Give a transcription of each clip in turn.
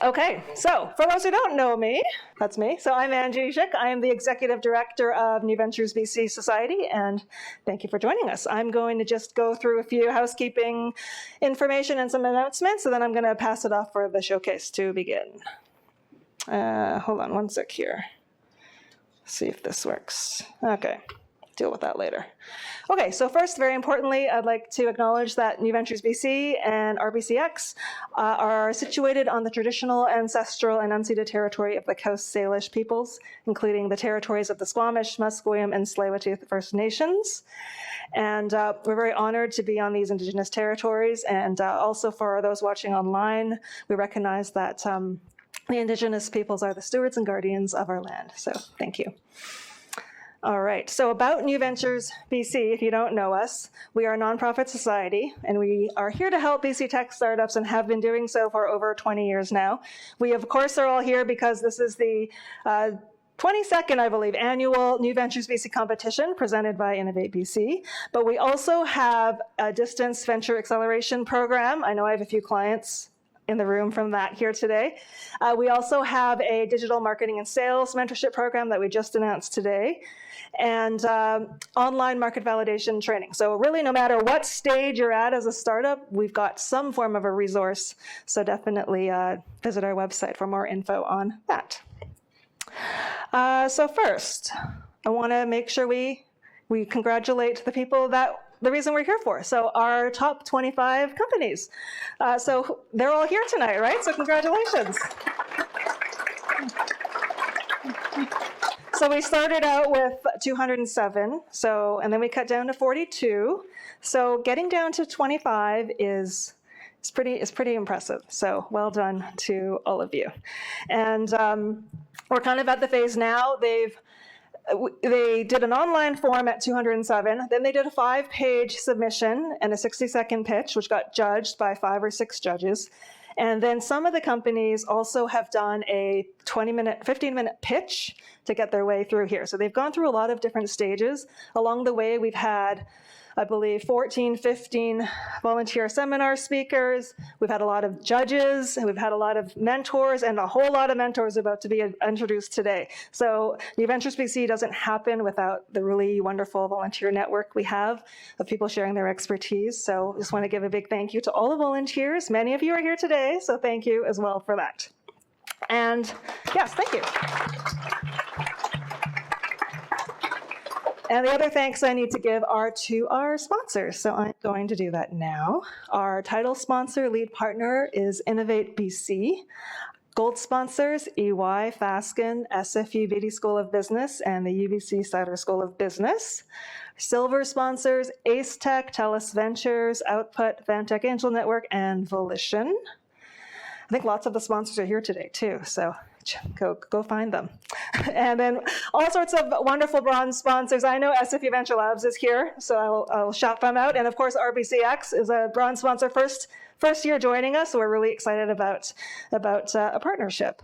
Okay, so for those who don't know me, that's me. So I'm Angie Schick. I am the Executive Director of New Ventures BC Society, and thank you for joining us. I'm going to just go through a few housekeeping information and some announcements, and then I'm going to pass it off for the showcase to begin. Hold on one sec here. See if this works. Okay, deal with that later. Okay, so first, very importantly, I'd like to acknowledge that New Ventures BC and RBCX are situated on the traditional, ancestral, and unceded territory of the Coast Salish peoples, including the territories of the Squamish, Musqueam, and Tsleil-Waututh First Nations. And we're very honored to be on these Indigenous territories. And also for those watching online, we recognize that the Indigenous peoples are the stewards and guardians of our land. So thank you. All right, so about New Ventures BC, if you don't know us, we are a nonprofit society, and we are here to help BC tech startups and have been doing so for over 20 years now. We, of course, are all here because this is the 22nd, I believe, annual New Ventures BC competition presented by Innovate BC. But we also have a distance venture acceleration program. I know I have a few clients in the room from that here today. We also have a digital marketing and sales mentorship program that we just announced today, and online market validation training. So really, no matter what stage you're at as a startup, we've got some form of a resource. So definitely visit our website for more info on that. So first, I want to make sure we congratulate the people that the reason we're here for. So our top 25 companies. So they're all here tonight, right? So congratulations. So we started out with 207, and then we cut down to 42. So getting down to 25 is pretty impressive. So well done to all of you. And we're kind of at the phase now. They did an online form at 207, then they did a 5-page submission and a 60-second pitch, which got judged by 5 or 6 judges. And then some of the companies also have done a 15-minute pitch to get their way through here. So they've gone through a lot of different stages. Along the way, we've had, I believe, 14, 15 volunteer seminar speakers. We've had a lot of judges, and we've had a lot of mentors, and a whole lot of mentors about to be introduced today. So New Ventures BC doesn't happen without the really wonderful volunteer network we have of people sharing their expertise. So I just want to give a big thank you to all the volunteers. Many of you are here today, so thank you as well for that. And yes, thank you. And the other thanks I need to give are to our sponsors. So I'm going to do that now. Our title sponsor, lead partner, is Innovate BC. Gold sponsors, EY, Fasken, SFU Beatty School of Business, and the UBC Sauder School of Business. Silver sponsors, Ace Tech, TELUS Ventures, Output, Vantech Angel Network, and Volition. I think lots of the sponsors are here today too, so go find them. And then all sorts of wonderful bronze sponsors. I know SFU Venture Labs is here, so I'll shout them out. And of course, RBCX is a bronze sponsor, first year joining us, so we're really excited about a partnership.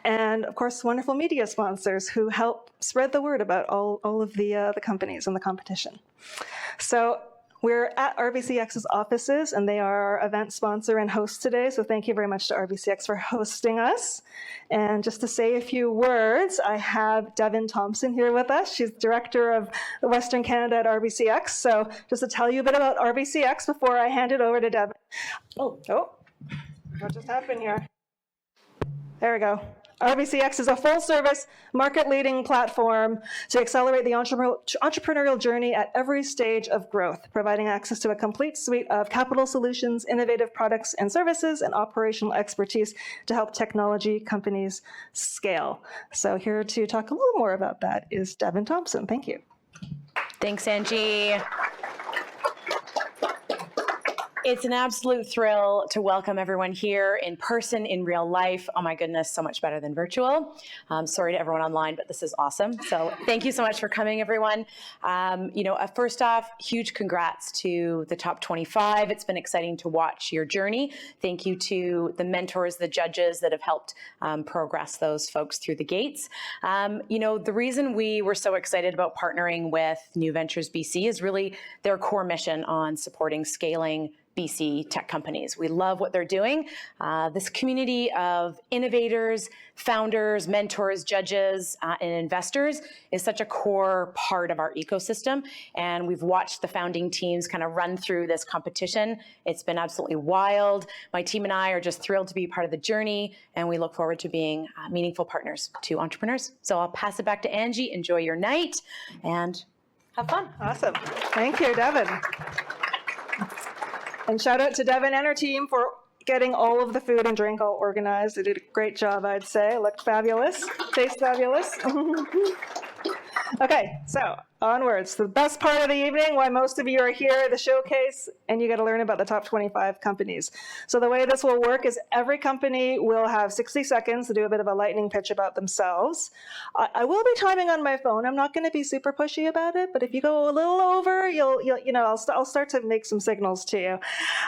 And of course, wonderful media sponsors who help spread the word about all of the companies in the competition. So we're at RBCX's offices, and they are our event sponsor and host today, so thank you very much to RBCX for hosting us. And just to say a few words, I have Devin Thompson here with us. She's Director of Western Canada at RBCX. So just to tell you a bit about RBCX before I hand it over to Devin. Oh, what just happened here? There we go. RBCX is a full-service, market-leading platform to accelerate the entrepreneurial journey at every stage of growth, providing access to a complete suite of capital solutions, innovative products and services, and operational expertise to help technology companies scale. So here to talk a little more about that is Devin Thompson. Thank you. Thanks, Angie. It's an absolute thrill to welcome everyone here in person, in real life. Oh my goodness, so much better than virtual. Sorry to everyone online, but this is awesome. So thank you so much for coming, everyone. First off, huge congrats to the top 25. It's been exciting to watch your journey. Thank you to the mentors, the judges that have helped progress those folks through the gates. The reason we were so excited about partnering with New Ventures BC is really their core mission on supporting scaling BC tech companies. We love what they're doing. This community of innovators, founders, mentors, judges, and investors is such a core part of our ecosystem. And we've watched the founding teams kind of run through this competition. It's been absolutely wild. My team and I are just thrilled to be part of the journey, and we look forward to being meaningful partners to entrepreneurs. So I'll pass it back to Angie. Enjoy your night and have fun. Awesome. Thank you, Devin. And shout out to Devin and her team for getting all of the food and drink all organized. They did a great job, I'd say. Looked fabulous, tastes fabulous. Okay, so onwards. The best part of the evening, why most of you are here, the showcase, and you get to learn about the top 25 companies. So the way this will work is every company will have 60 seconds to do a bit of a lightning pitch about themselves. I will be timing on my phone. I'm not going to be super pushy about it, but if you go a little over, I'll start to make some signals to you.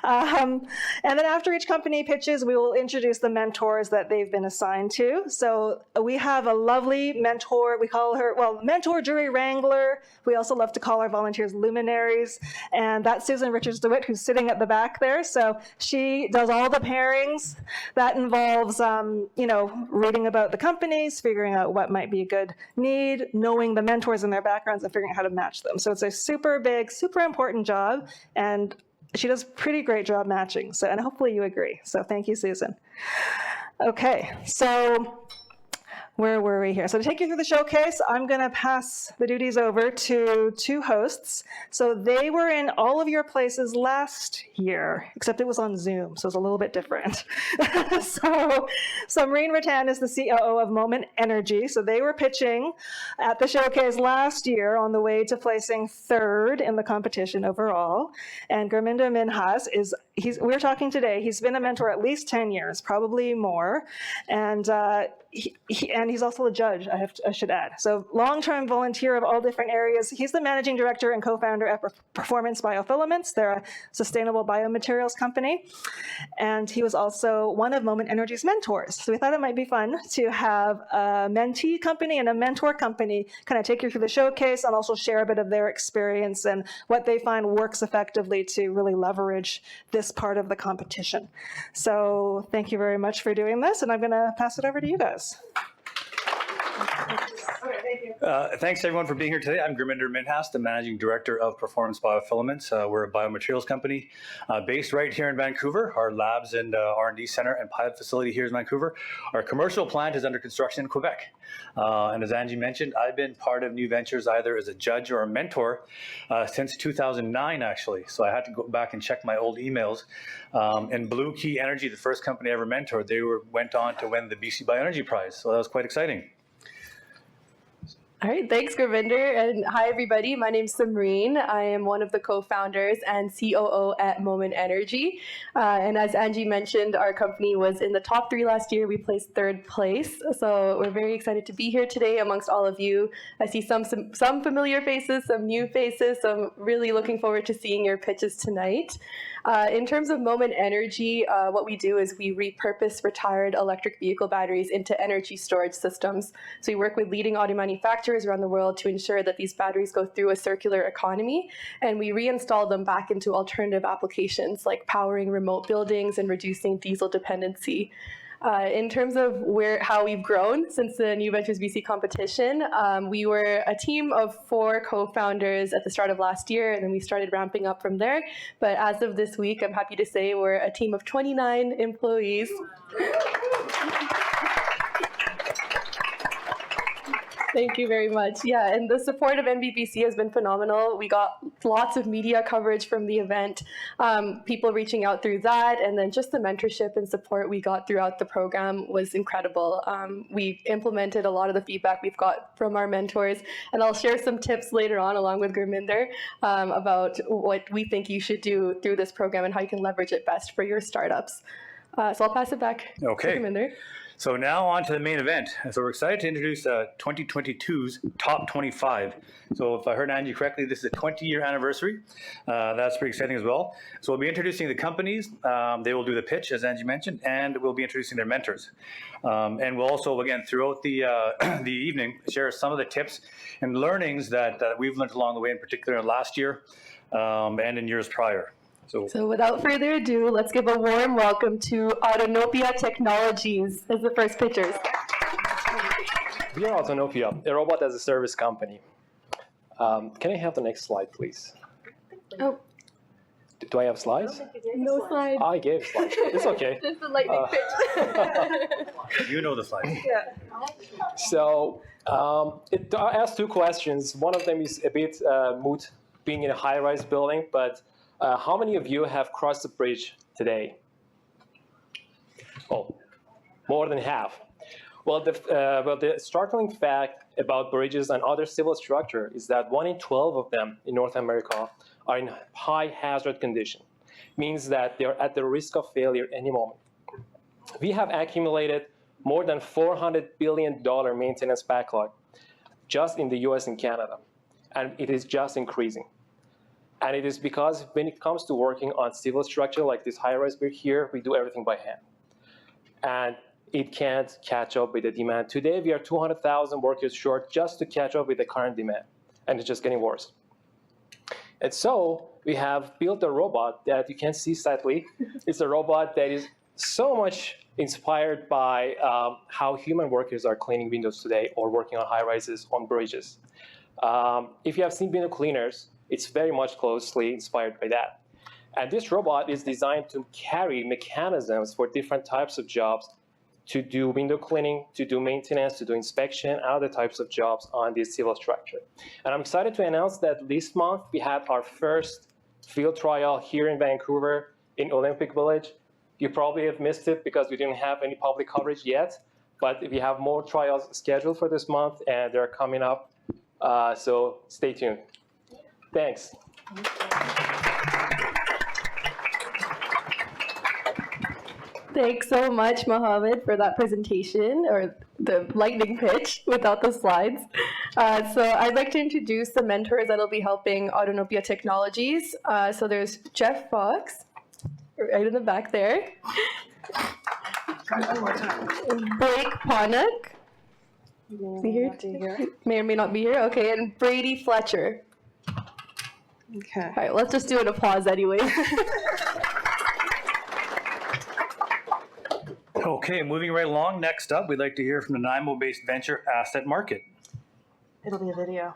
And then after each company pitches, we will introduce the mentors that they've been assigned to. So we have a lovely mentor. We call her, mentor jury wrangler. We also love to call our volunteers luminaries. And that's Susan Richards-DeWitt, who's sitting at the back there. So she does all the pairings. That involves, reading about the companies, figuring out what might be a good need, knowing the mentors and their backgrounds, and figuring out how to match them. So it's a super big, super important job. And she does a pretty great job matching. So, and hopefully you agree. So thank you, Susan. Okay, so where were we here? So to take you through the showcase, I'm going to pass the duties over to two hosts. So they were in all of your places last year, except it was on Zoom, so it's a little bit different. So Maureen Rattan is the COO of Moment Energy. So they were pitching at the showcase last year on the way to placing third in the competition overall. And Gurminder Minhas we're talking today, he's been a mentor at least 10 years, probably more. And he's also a judge, I should add. So long-term volunteer of all different areas. He's the managing director and co-founder at Performance Biofilaments. They're a sustainable biomaterials company. And he was also one of Moment Energy's mentors. So we thought it might be fun to have a mentee company and a mentor company kind of take you through the showcase and also share a bit of their experience and what they find works effectively to really leverage this part of the competition. So thank you very much for doing this, and I'm going to pass it over to you guys. Thanks everyone for being here today. I'm Gurminder Minhas, the Managing Director of Performance Biofilaments. We're a biomaterials company based right here in Vancouver. Our labs and R&D center and pilot facility here in Vancouver. Our commercial plant is under construction in Quebec. And as Angie mentioned, I've been part of New Ventures either as a judge or a mentor since 2009, actually. So I had to go back and check my old emails. And Blue Key Energy, the first company I ever mentored, went on to win the BC Bioenergy Prize. So that was quite exciting. All right, thanks, Gurminder, and hi, everybody. My name's Samreen. I am one of the co-founders and COO at Moment Energy. And as Angie mentioned, our company was in the top 3 last year. We placed 3rd place, so we're very excited to be here today amongst all of you. I see some familiar faces, some new faces, so I'm really looking forward to seeing your pitches tonight. In terms of Moment Energy, what we do is we repurpose retired electric vehicle batteries into energy storage systems. So we work with leading auto manufacturers around the world to ensure that these batteries go through a circular economy, and we reinstall them back into alternative applications like powering remote buildings and reducing diesel dependency. In terms of how we've grown since the New Ventures BC competition, we were a team of 4 co-founders at the start of last year, and then we started ramping up from there. But as of this week, I'm happy to say we're a team of 29 employees. Thank you very much. Yeah, and the support of NVBC has been phenomenal. We got lots of media coverage from the event, people reaching out through that, and then just the mentorship and support we got throughout the program was incredible. We implemented a lot of the feedback we've got from our mentors, and I'll share some tips later on along with Gurminder about what we think you should do through this program and how you can leverage it best for your startups. So I'll pass it back to Gurminder. So now on to the main event. So we're excited to introduce 2022's Top 25. So if I heard Angie correctly, this is a 20-year anniversary. That's pretty exciting as well. So we'll be introducing the companies. They will do the pitch, as Angie mentioned, and we'll be introducing their mentors. And we'll also, again, throughout the evening, share some of the tips and learnings that we've learned along the way, in particular last year and in years prior. So without further ado, let's give a warm welcome to Autonopia Technologies as the first pitchers. We are Autonopia, a robot as a service company. Can I have the next slide, please? Oh, Do I have slides? no slides. I gave slides. It's okay. Just the lightning pitch. You know the slides. So it asks two questions. One of them is a bit moot, being in a high-rise building, but how many of you have crossed the bridge today? Oh, more than half. Well, the startling fact about bridges and other civil structure is that 1 in 12 of them in North America are in high hazard condition. Means that they're at the risk of failure any moment. We have accumulated more than $400 billion maintenance backlog just in the US and Canada, and it is just increasing. And it is because when it comes to working on civil structure like this high-rise building here, we do everything by hand. And it can't catch up with the demand. Today, we are 200,000 workers short just to catch up with the current demand, and it's just getting worse. And so we have built a robot that you can see sadly. It's a robot that is so much inspired by how human workers are cleaning windows today or working on high-rises on bridges. If you have seen window cleaners, it's very much closely inspired by that. And this robot is designed to carry mechanisms for different types of jobs, to do window cleaning, to do maintenance, to do inspection, and other types of jobs on this civil structure. And I'm excited to announce that this month we had our first field trial here in Vancouver in Olympic Village. You probably have missed it because we didn't have any public coverage yet, but we have more trials scheduled for this month and they're coming up, so stay tuned. Thanks. Thanks so much, Mohammed, for that presentation, or the lightning pitch without the slides. So I'd like to introduce the mentors that will be helping Autonopia Technologies. So there's Jeff Fox, right in the back there. Blake Ponuck. May or may not be here. Okay, and Brady Fletcher. Okay. All right, let's just do an applause anyway. Okay, moving right along. Next up, we'd like to hear from the Nanaimo-based venture Asset Market. It'll be a video.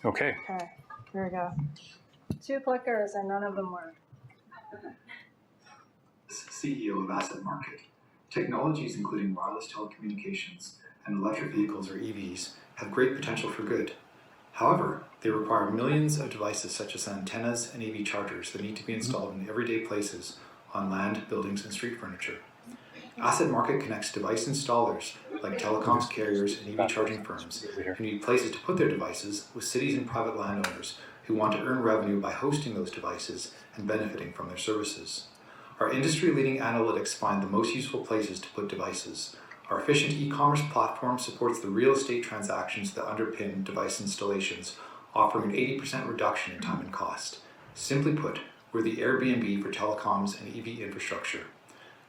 Okay. Okay, here we go. 2 clickers and none of them work. CEO of Asset Market. Technologies including wireless telecommunications and electric vehicles or EVs have great potential for good. However, they require millions of devices such as antennas and EV chargers that need to be installed in everyday places on land, buildings, and street furniture. Asset Market connects device installers like telecoms carriers and EV charging firms who need places to put their devices with cities and private landowners who want to earn revenue by hosting those devices and benefiting from their services. Our industry-leading analytics find the most useful places to put devices. Our efficient e-commerce platform supports the real estate transactions that underpin device installations, offering an 80% reduction in time and cost. Simply put, we're the Airbnb for telecoms and EV infrastructure.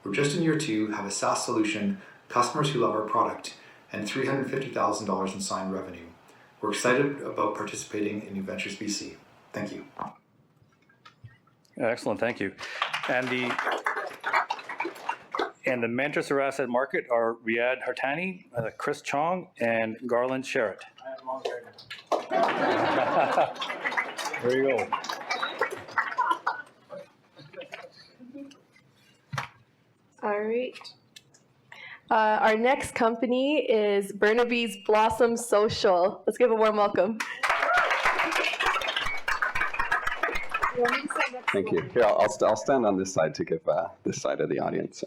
We're just in year 2, have a SaaS solution, customers who love our product, and $350,000 in signed revenue. We're excited about participating in New Ventures BC. Thank you. Excellent, thank you. And the mentors for Asset Market are Riyad Hartani, Chris Chong, and Garland Sherritt. There you go. All right. Our next company is Burnaby's Blossom Social. Let's give a warm welcome. Thank you. Here, I'll stand on this side to give this side of the audience.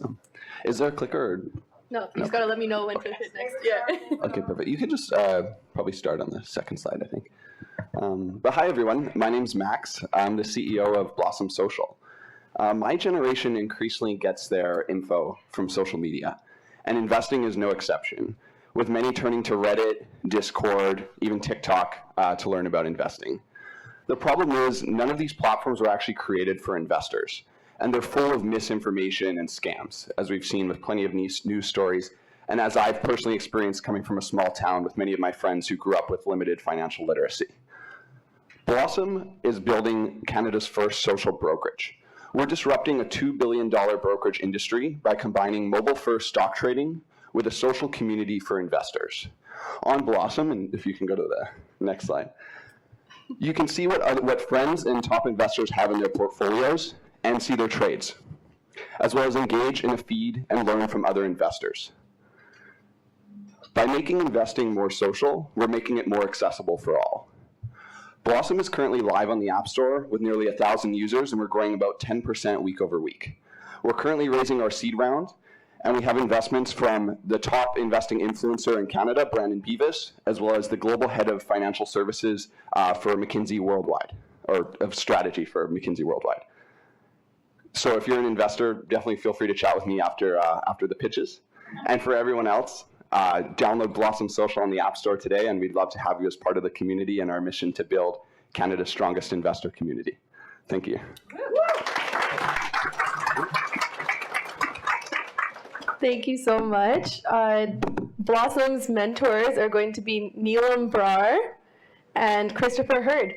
Is there a clicker? Or? No, you just got to let me know when to hit next. Yeah. Okay, perfect. You could just probably start on the second slide, I think. But hi, everyone. My name's Max. I'm the CEO of Blossom Social. My generation increasingly gets their info from social media, and investing is no exception, with many turning to Reddit, Discord, even TikTok to learn about investing. The problem is none of these platforms were actually created for investors, and they're full of misinformation and scams, as we've seen with plenty of news stories, and as I've personally experienced coming from a small town with many of my friends who grew up with limited financial literacy. Blossom is building Canada's first social brokerage, We're disrupting a $2 billion brokerage industry by combining mobile-first stock trading with a social community for investors. On Blossom, and if you can go to the next slide, you can see what friends and top investors have in their portfolios and see their trades, as well as engage in a feed and learn from other investors. By making investing more social, we're making it more accessible for all. Blossom is currently live on the App Store with nearly 1,000 users, and we're growing about 10% week over week. We're currently raising our seed round, and we have investments from the top investing influencer in Canada, Brandon Beavis, as well as the global head of financial services for McKinsey Worldwide, or of strategy for McKinsey Worldwide. So if you're an investor, definitely feel free to chat with me after the pitches. And for everyone else, download Blossom Social on the App Store today, and we'd love to have you as part of the community and our mission to build Canada's strongest investor community. Thank you. Thank you so much. Blossom's mentors are going to be Neelam Brar and Christopher Hurd.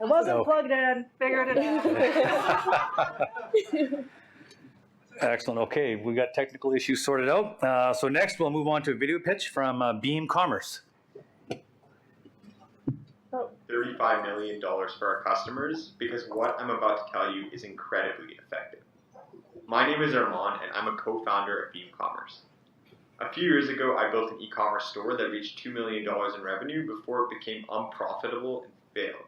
It wasn't plugged in, figured it out. Excellent. Okay, we got technical issues sorted out. So next we'll move on to a video pitch from Beam Commerce. $35 million for our customers because what I'm about to tell you is incredibly effective. My name is Armand and I'm a co-founder of Beam Commerce. A few years ago, I built an e-commerce store that reached $2 million in revenue before it became unprofitable and failed.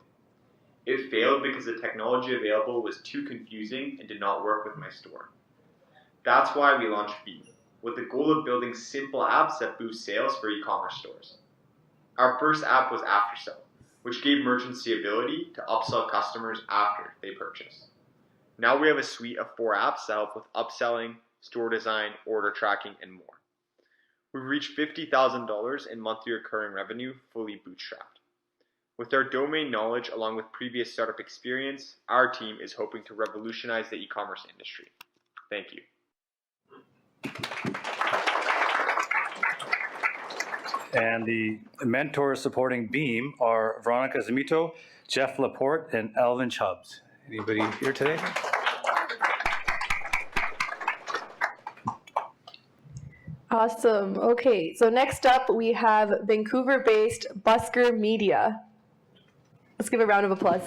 It failed because the technology available was too confusing and did not work with my store. That's why we launched Beam, with the goal of building simple apps that boost sales for e-commerce stores. Our first app was Aftersell, which gave merchants the ability to upsell customers after they purchase. Now we have a suite of 4 apps that help with upselling, store design, order tracking, and more. We've reached $50,000 in monthly recurring revenue, fully bootstrapped. With our domain knowledge along with previous startup experience, our team is hoping to revolutionize the e-commerce industry. Thank you. And the mentors supporting Beam are Veronica Zamito, Jeff Laporte, and Alvin Chubbs. Anybody here today? Awesome. Okay, so next up we have Vancouver-based Busker Media. Let's give a round of applause.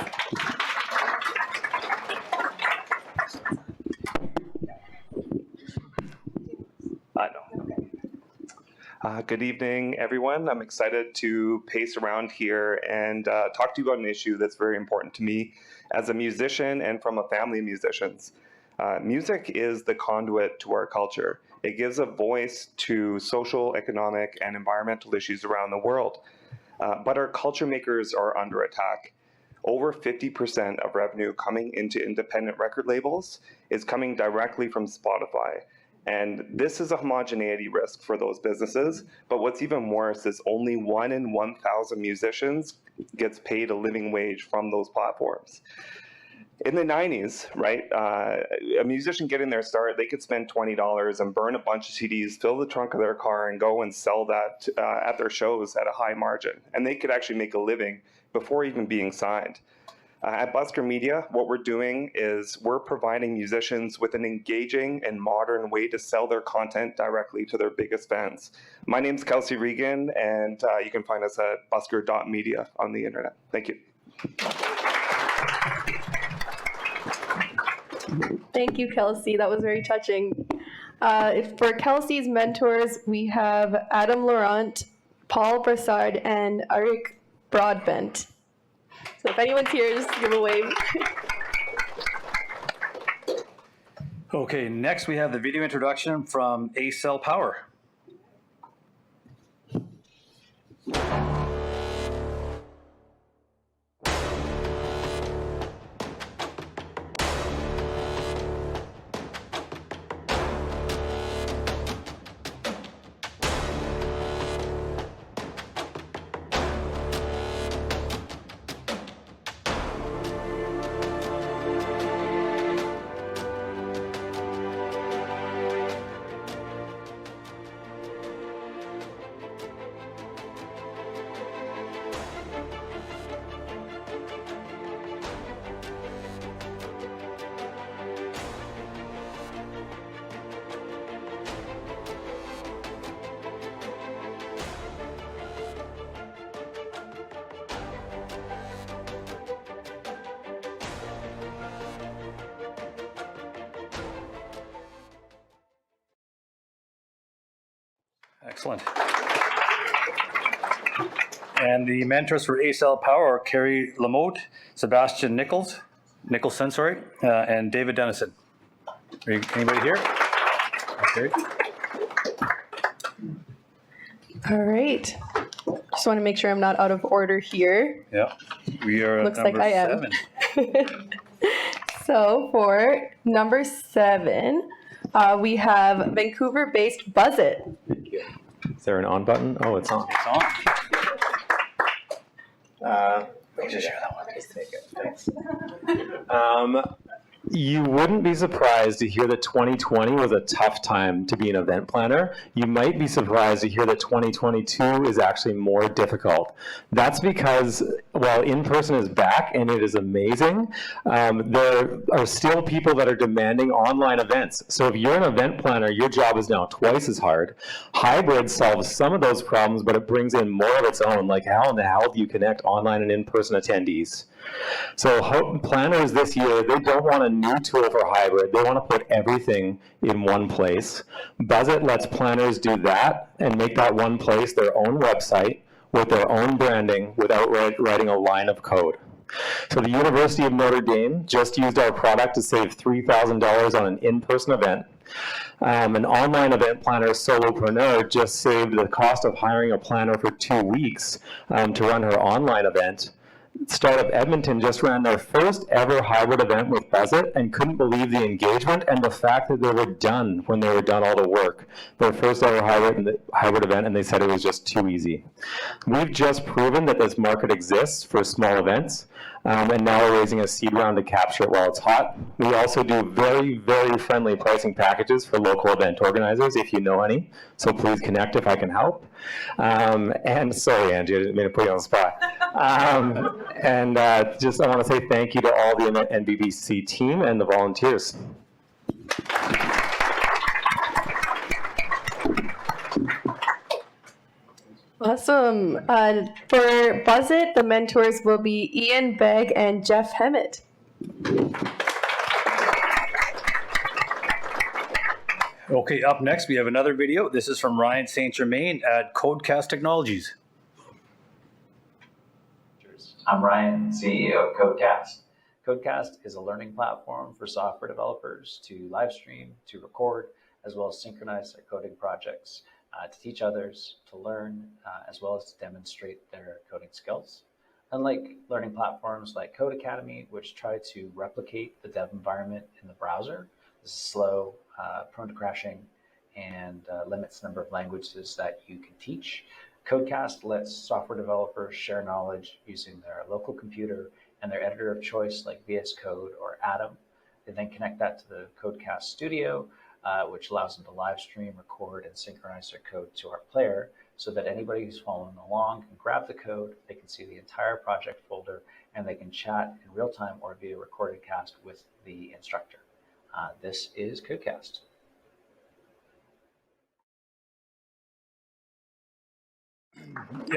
Good evening, everyone. I'm excited to pace around here and talk to you about an issue that's very important to me as a musician and from a family of musicians. Music is the conduit to our culture. It gives a voice to social, economic, and environmental issues around the world. But our culture makers are under attack. Over 50% of revenue coming into independent record labels is coming directly from Spotify. And this is a homogeneity risk for those businesses. But what's even worse is only 1 in 1,000 musicians gets paid a living wage from those platforms. In the 90s, right, a musician getting their start, they could spend $20 and burn a bunch of CDs, fill the trunk of their car, and go and sell that at their shows at a high margin. And they could actually make a living before even being signed. At Busker Media, what we're doing is we're providing musicians with an engaging and modern way to sell their content directly to their biggest fans. My name's Kelsey Regan, and you can find us at busker.media on the internet. Thank you. Thank you, Kelsey. That was very touching. For Kelsey's mentors, we have Adam Laurent, Paul Brassard, and Arik Broadbent. So if anyone's here, just give a wave. Okay, next we have the video introduction from A-Cell Power. Excellent. And the mentors for ACell Power are Carrie Lamotte, Sebastian Nicholson, and David Dennison. Anybody here? Okay. All right. Just want to make sure I'm not out of order here. Yeah, we are Looks at like number I am. 7. So for number 7, we have Vancouver-based Buzzit. Is there an on button? Oh, it's on. It's on. Let me just share that one. Just take it. Thanks. You wouldn't be surprised to hear that 2020 was a tough time to be an event planner. You might be surprised to hear that 2022 is actually more difficult. That's because while in-person is back and it is amazing, there are still people that are demanding online events. So if you're an event planner, your job is now twice as hard. Hybrid solves some of those problems, but it brings in more of its own, like how in the hell do you connect online and in-person attendees? So planners this year, they don't want a new tool for hybrid. They want to put everything in one place. Buzzit lets planners do that and make that one place their own website with their own branding without writing a line of code. So the University of Notre Dame just used our product to save $3,000 on an in-person event. An online event planner, Solopreneur, just saved the cost of hiring a planner for 2 weeks to run her online event. Startup Edmonton just ran their first ever hybrid event with Buzzit and couldn't believe the engagement and the fact that they were done when they were done all the work. Their first ever hybrid event, and they said it was just too easy. We've just proven that this market exists for small events, and now we're raising a seed round to capture it while it's hot. We also do very, very friendly pricing packages for local event organizers, if you know any, so please connect if I can help. And sorry, Angie, I didn't mean to put you on the spot. Just I want to say thank you to all the NBBC team and the volunteers. Awesome. For Buzzit, the mentors will be Ian Begg and Jeff Hemmett. Okay, up next we have another video. This is from Ryan St. Germain at Codecast Technologies. I'm Ryan, CEO of Codecast. Codecast is a learning platform for software developers to live stream, to record, as well as synchronize their coding projects, to teach others, to learn, as well as to demonstrate their coding skills. Unlike learning platforms like Code Academy, which try to replicate the dev environment in the browser, this is slow, prone to crashing, and limits the number of languages that you can teach. Codecast lets software developers share knowledge using their local computer and their editor of choice like VS Code or Atom. They then connect that to the Codecast Studio, which allows them to live stream, record, and synchronize their code to our player so that anybody who's following along can grab the code, they can see the entire project folder, and they can chat in real time or via recorded cast with the instructor. This is Codecast.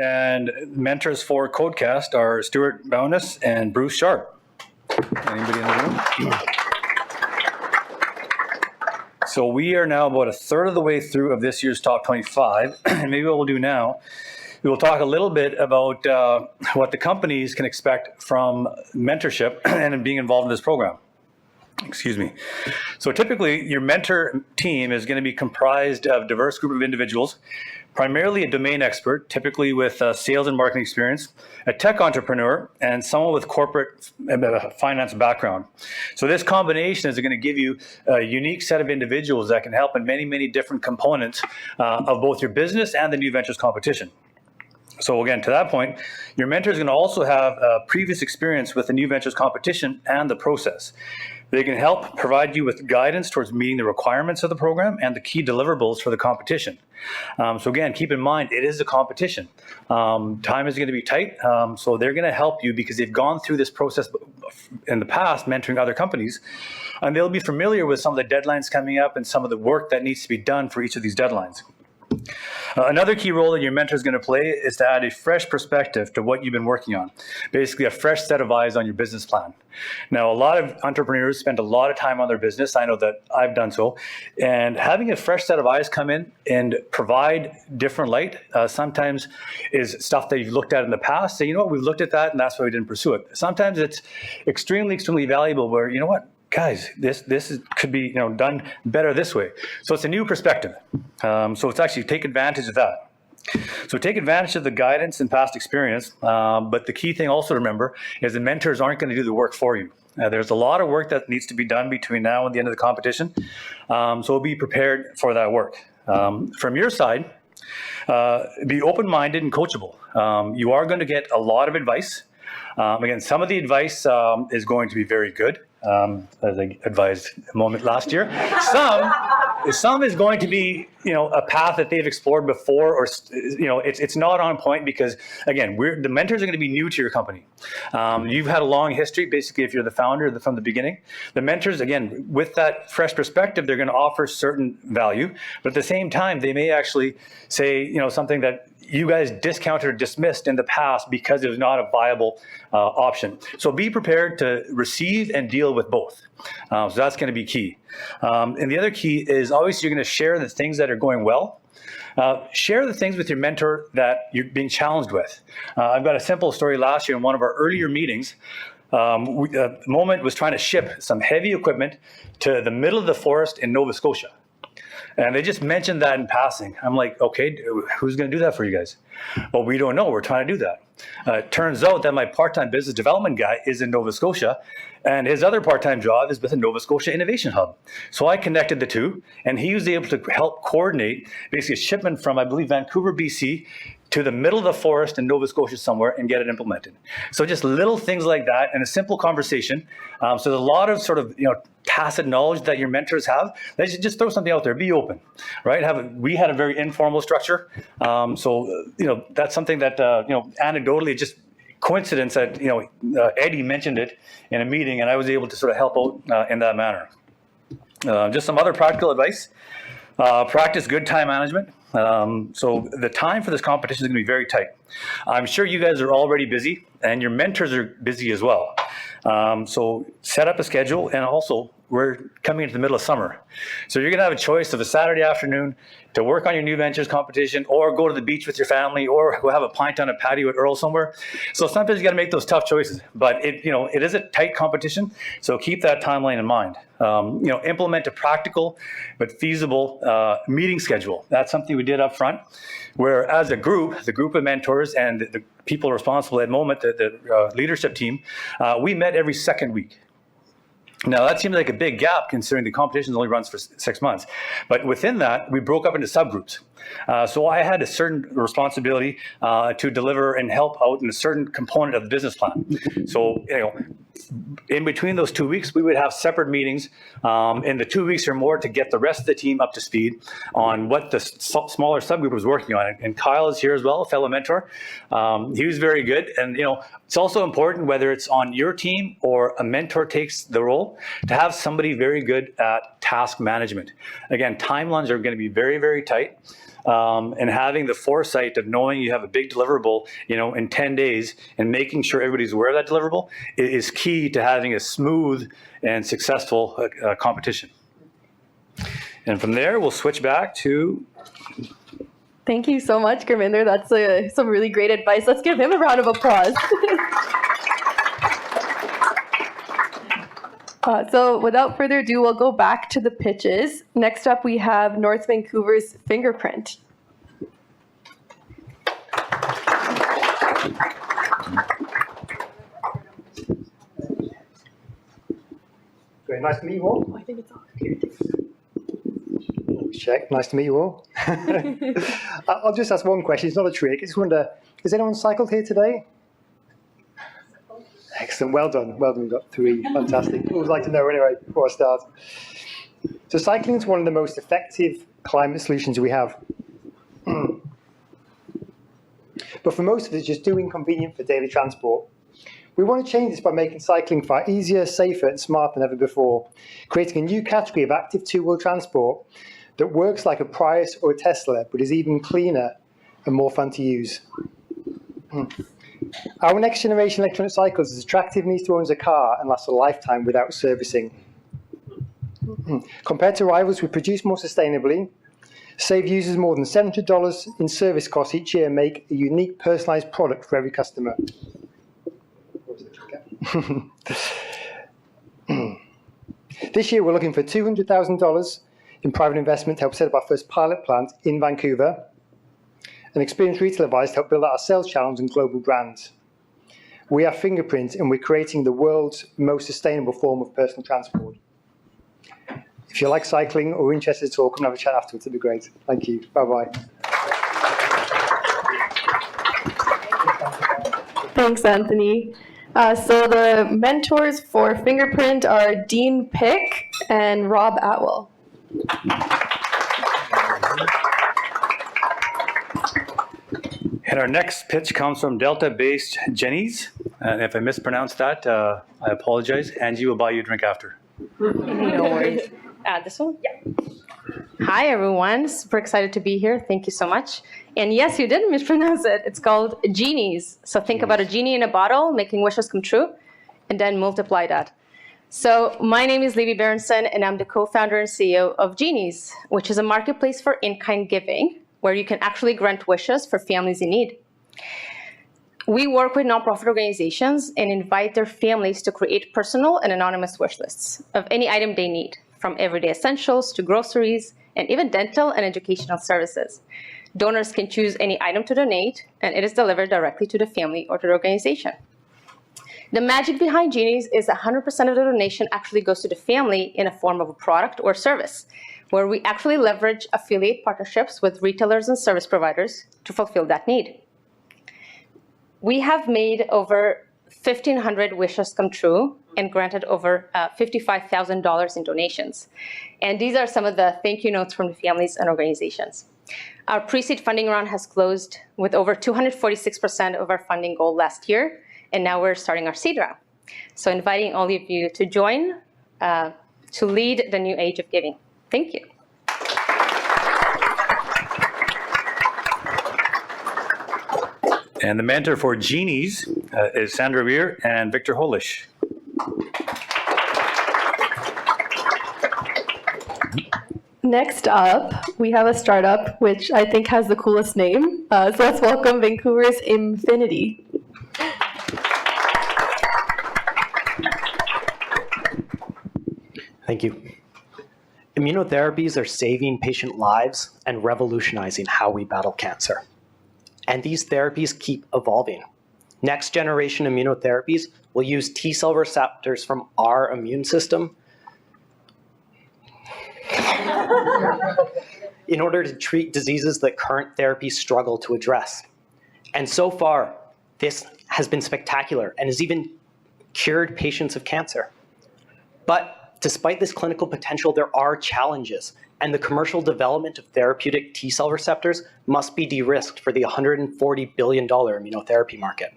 And mentors for Codecast are Stuart Bowness and Bruce Sharp. Anybody in the room? So we are now about a third of the way through of this year's Top 25. And maybe what we'll do now, we will talk a little bit about what the companies can expect from mentorship and being involved in this program. Excuse me. So typically your mentor team is going to be comprised of a diverse group of individuals, primarily a domain expert, typically with sales and marketing experience, a tech entrepreneur, and someone with corporate finance background. So this combination is going to give you a unique set of individuals that can help in many, many different components of both your business and the New Ventures competition. So again, to that point, your mentor is going to also have previous experience with the New Ventures competition and the process. They can help provide you with guidance towards meeting the requirements of the program and the key deliverables for the competition. So again, keep in mind, it is a competition. Time is going to be tight, so they're going to help you because they've gone through this process in the past, mentoring other companies, and they'll be familiar with some of the deadlines coming up and some of the work that needs to be done for each of these deadlines. Another key role that your mentor is going to play is to add a fresh perspective to what you've been working on. Basically, a fresh set of eyes on your business plan. Now, a lot of entrepreneurs spend a lot of time on their business. I know that I've done so. And having a fresh set of eyes come in and provide different light sometimes is stuff that you've looked at in the past. Say, you know what, we've looked at that and that's why we didn't pursue it. Sometimes it's extremely, extremely valuable where, you know what, guys, could be done better this way. So it's a new perspective. So it's actually take advantage of that. So take advantage of the guidance and past experience. But the key thing also to remember is the mentors aren't going to do the work for you. There's a lot of work that needs to be done between now and the end of the competition. So be prepared for that work. From your side, be open-minded and coachable. You are going to get a lot of advice. Again, some of the advice is going to be very good. As I advised a moment last year. Some is going to be, a path that they've explored before, or, it's not on point because, again, the mentors are going to be new to your company. You've had a long history, basically, if you're the founder from the beginning. The mentors, again, with that fresh perspective, they're going to offer certain value, but at the same time, they may actually say, something that you guys discounted or dismissed in the past because it was not a viable option. So be prepared to receive and deal with both. So that's going to be key. And the other key is obviously you're going to share the things that are going well. Share the things with your mentor that you're being challenged with. I've got a simple story last year in one of our earlier meetings. Moment was trying to ship some heavy equipment to the middle of the forest in Nova Scotia. And they just mentioned that in passing. I'm like, okay, who's going to do that for you guys? Well, we don't know. We're trying to do that. It turns out that my part-time business development guy is in Nova Scotia, and his other part-time job is with the Nova Scotia Innovation Hub. So I connected the two, and he was able to help coordinate basically a shipment from, I believe, Vancouver, BC, to the middle of the forest in Nova Scotia somewhere and get it implemented. So just little things like that and a simple conversation. So there's a lot of sort of, tacit knowledge that your mentors have. They should just throw something out there, be open, right? We had a very informal structure. So, that's something that, anecdotally, just coincidence that, Eddie mentioned it in a meeting and I was able to sort of help out in that manner. Just some other practical advice. Practice good time management. So the time for this competition is going to be very tight. I'm sure you guys are already busy and your mentors are busy as well. So set up a schedule, and also we're coming into the middle of summer. So you're going to have a choice of a Saturday afternoon to work on your new ventures competition, or go to the beach with your family, or go have a pint on a patio at Earl somewhere. So sometimes you got to make those tough choices, but it is a tight competition. So keep that timeline in mind. Implement a practical but feasible meeting schedule. That's something we did up front, where as a group, the group of mentors and the people responsible at Moment, the leadership team, we met every second week. Now, that seems like a big gap considering the competition only runs for 6 months. But within that, we broke up into subgroups. So I had a certain responsibility to deliver and help out in a certain component of the business plan. So, in between those 2 weeks, we would have separate meetings in the 2 weeks or more to get the rest of the team up to speed on what the smaller subgroup was working on. And Kyle is here as well, a fellow mentor. He was very good. And, it's also important, whether it's on your team or a mentor takes the role, to have somebody very good at task management. Again, timelines are going to be very, very tight. And having the foresight of knowing you have a big deliverable, in 10 days and making sure everybody's aware of that deliverable is key to having a smooth and successful competition. And from there, we'll switch back to... Thank you so much, Gurvinder. That's some really great advice. Let's give him a round of applause. So without further ado, we'll go back to the pitches. Next up, we have North Vancouver's Fingerprint. Very nice to meet you all. I think it's on. Check. Nice to meet you all. I'll just ask one question. It's not a trick. I just wonder, has anyone cycled here today? Excellent. Well done. Well done. We've got 3. Fantastic. Always like to know anyway before I start. So cycling is one of the most effective climate solutions we have. But for most of us, it's just too inconvenient for daily transport. We want to change this by making cycling far easier, safer, and smarter than ever before, creating a new category of active two-wheel transport that works like a Prius or a Tesla, but is even cleaner and more fun to use. Our next generation electronic cycles is attractive and easy to own as a car and lasts a lifetime without servicing. Compared to rivals, we produce more sustainably, save users more than $700 in service costs each year, and make a unique personalized product for every customer. This year, we're looking for $200,000 in private investment to help set up our first pilot plant in Vancouver, an experienced retail advisor to help build out our sales channels and global brands. We are Fingerprint, and we're creating the world's most sustainable form of personal transport. If you like cycling or interested at all, come and have a chat afterwards. It'd be great. Thank you. Bye-bye. Thanks, Anthony. So the mentors for Fingerprint are Dean Pick and Rob Atwell. And our next pitch comes from Delta-based Jenny's. And if I mispronounced that, I apologize. Angie will buy you a drink after. No worries. This one? Yeah. Hi, everyone. Super excited to be here. Thank you so much. And yes, you didn't mispronounce it. It's called Genies. So think about a genie in a bottle making wishes come true, and then multiply that. So my name is Levi Berenson, and I'm the co-founder and CEO of Genies, which is a marketplace for in-kind giving, where you can actually grant wishes for families in need. We work with nonprofit organizations and invite their families to create personal and anonymous wish lists of any item they need, from everyday essentials to groceries, and even dental and educational services. Donors can choose any item to donate, and it is delivered directly to the family or to the organization. The magic behind Genies is 100% of the donation actually goes to the family in a form of a product or service, where we actually leverage affiliate partnerships with retailers and service providers to fulfill that need. We have made over 1,500 wishes come true and granted over $55,000 in donations. And these are some of the thank you notes from the families and organizations. Our pre-seed funding round has closed with over 246% of our funding goal last year, and now we're starting our seed round. So inviting all of you to join to lead the new age of giving. Thank you. And the mentor for Genies is Sandra Weir and Victor Holish. Next up, we have a startup which I think has the coolest name. So let's welcome Vancouver's Infinity. Thank you. Immunotherapies are saving patient lives and revolutionizing how we battle cancer. And these therapies keep evolving. Next generation immunotherapies will use T cell receptors from our immune system in order to treat diseases that current therapies struggle to address. And so far, this has been spectacular and has even cured patients of cancer. But despite this clinical potential, there are challenges, and the commercial development of therapeutic T cell receptors must be de-risked for the $140 billion immunotherapy market.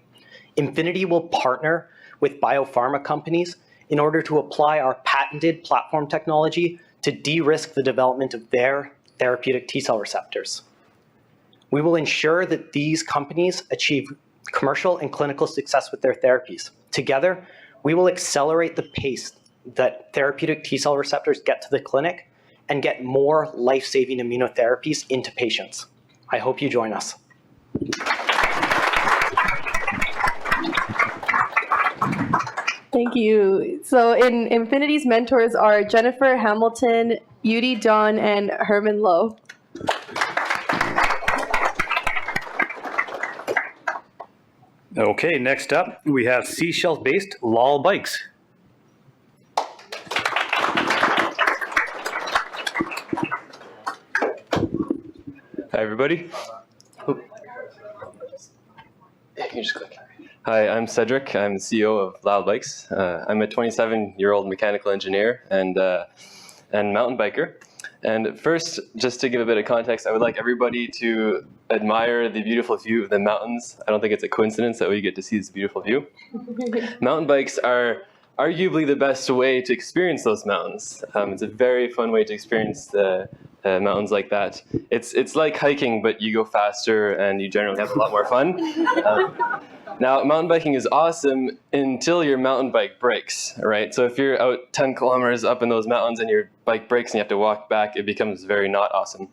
Infinity will partner with biopharma companies in order to apply our patented platform technology to de-risk the development of their therapeutic T cell receptors. We will ensure that these companies achieve commercial and clinical success with their therapies. Together, we will accelerate the pace that therapeutic T cell receptors get to the clinic and get more life-saving immunotherapies into patients. I hope you join us. Thank you. So in Infinity's mentors are Jennifer Hamilton, Yudi Don, and Herman Lowe. Okay, next up, we have Seashell-based Lal Bikes. Hi, everybody. Hi, I'm Cedric. I'm the CEO of Loud Bikes. I'm a 27-year-old mechanical engineer and mountain biker. And first, just to give a bit of context, I would like everybody to admire the beautiful view of the mountains. I don't think it's a coincidence that we get to see this beautiful view. Mountain bikes are arguably the best way to experience those mountains. It's a very fun way to experience the mountains like that. It's like hiking, but you go faster and you generally have a lot more fun. Now, mountain biking is awesome until your mountain bike breaks, right? So if you're out 10 kilometers up in those mountains and your bike breaks and you have to walk back, it becomes very not awesome.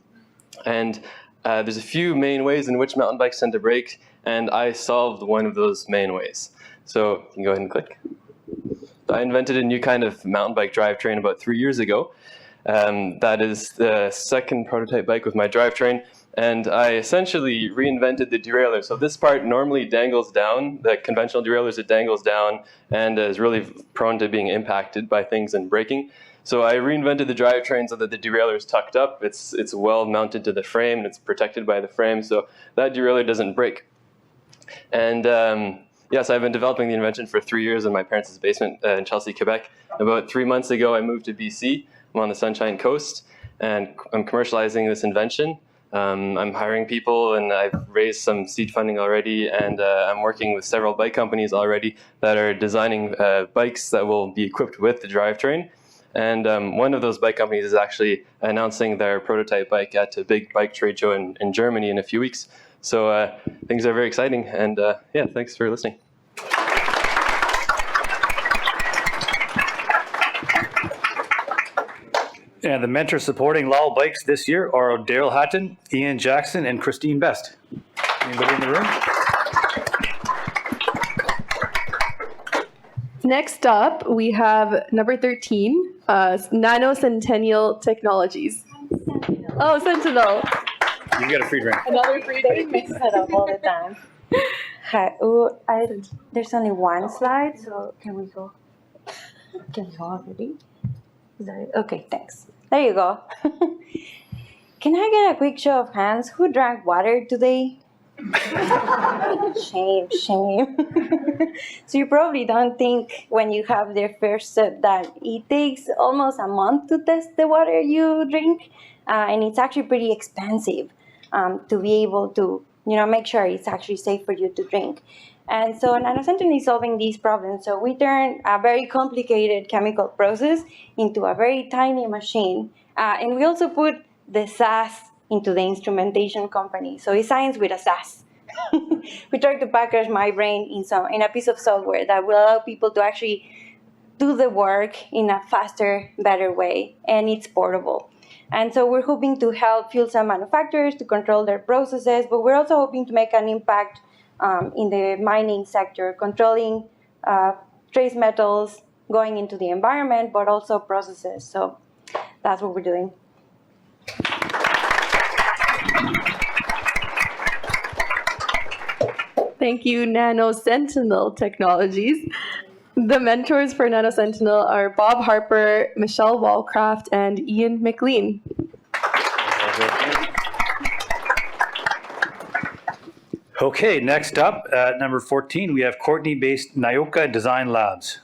And there's a few main ways in which mountain bikes tend to break, and I solved one of those main ways. So you can go ahead and click. I invented a new kind of mountain bike drivetrain about 3 years ago. That is the second prototype bike with my drivetrain. And I essentially reinvented the derailleur. So this part normally dangles down. The conventional derailleurs, it dangles down and is really prone to being impacted by things and breaking. So I reinvented the drivetrain so that the derailleur is tucked up. It's well mounted to the frame and it's protected by the frame, so that derailleur doesn't break. And yes, I've been developing the invention for 3 years in my parents' basement in Chelsea, Quebec. About 3 months ago, I moved to BC. I'm on the Sunshine Coast, and I'm commercializing this invention. I'm hiring people, and I've raised some seed funding already, and I'm working with several bike companies already that are designing bikes that will be equipped with the drivetrain. And one of those bike companies is actually announcing their prototype bike at a big bike trade show in Germany in a few weeks. So things are very exciting, and yeah, thanks for listening. And the mentors supporting Lyle Bikes this year are Daryl Hatton, Ian Jackson, and Christine Best. Anybody in the room? Next up, we have number 13, Nanocentennial Technologies. Oh, Sentinel. You get a free drink. Another free They drink. mix it up all the time. Hi. There's only one slide, so can we go? Can we go already? Is that it? Okay, thanks. There you go. Can I get a quick show of hands? Who drank water today? Shame. So you probably don't think when you have their first sip that it takes almost a month to test the water you drink, and it's actually pretty expensive to be able to, make sure it's actually safe for you to drink. And so Nanocentennial is solving these problems. So we turn a very complicated chemical process into a very tiny machine, and we also put the SAS into the instrumentation company. So it's science with a SAS. We try to package my brain in a piece of software that will allow people to actually do the work in a faster, better way, and it's portable. And so we're hoping to help fuel cell manufacturers to control their processes, but we're also hoping to make an impact in the mining sector, controlling trace metals going into the environment, but also processes. So that's what we're doing. Thank you, Nanocentennial Technologies. The mentors for Nanocentennial are Bob Harper, Michelle Wallcraft, and Ian McLean. Okay, next up at number 14, we have Courtney-based Nyoka Design Labs.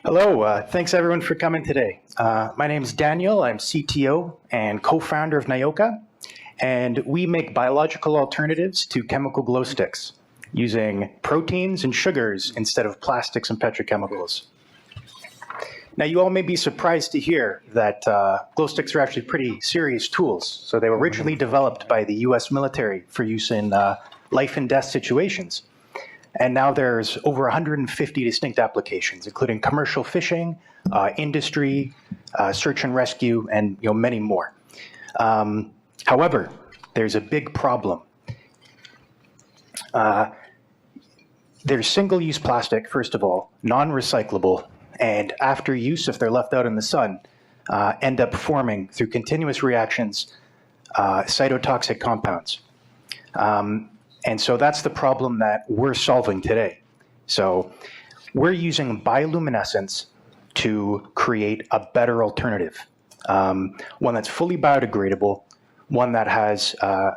Hello, thanks everyone for coming today. My name is Daniel, I'm CTO and co-founder of Nyoka, and we make biological alternatives to chemical glow sticks using proteins and sugars instead of plastics and petrochemicals. Now, you all may be surprised to hear that glow sticks are actually pretty serious tools. So they were originally developed by the US military for use in life and death situations. And now there's over 150 distinct applications, including commercial fishing, industry, search and rescue, and many more. However, there's a big problem. There's single-use plastic, first of all, non-recyclable, and after use, if they're left out in the sun, end up forming through continuous reactions cytotoxic compounds. And so that's the problem that we're solving today. So we're using bioluminescence to create a better alternative, one that's fully biodegradable, one that has, one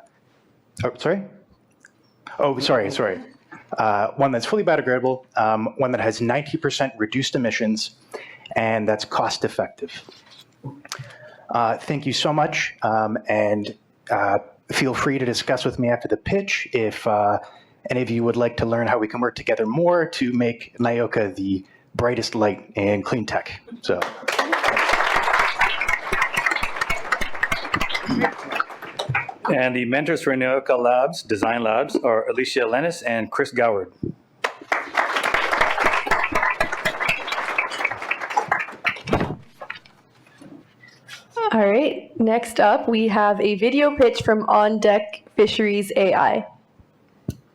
that's fully biodegradable, one that has 90% reduced emissions, and that's cost effective. Thank you so much, and feel free to discuss with me after the pitch if any of you would like to learn how we can work together more to make Nyoka the brightest light in clean tech. So. And the mentors for Nyoka Labs, Design Labs, are Alicia Lennis and Chris Goward. All right, next up, we have a video pitch from On Deck Fisheries AI.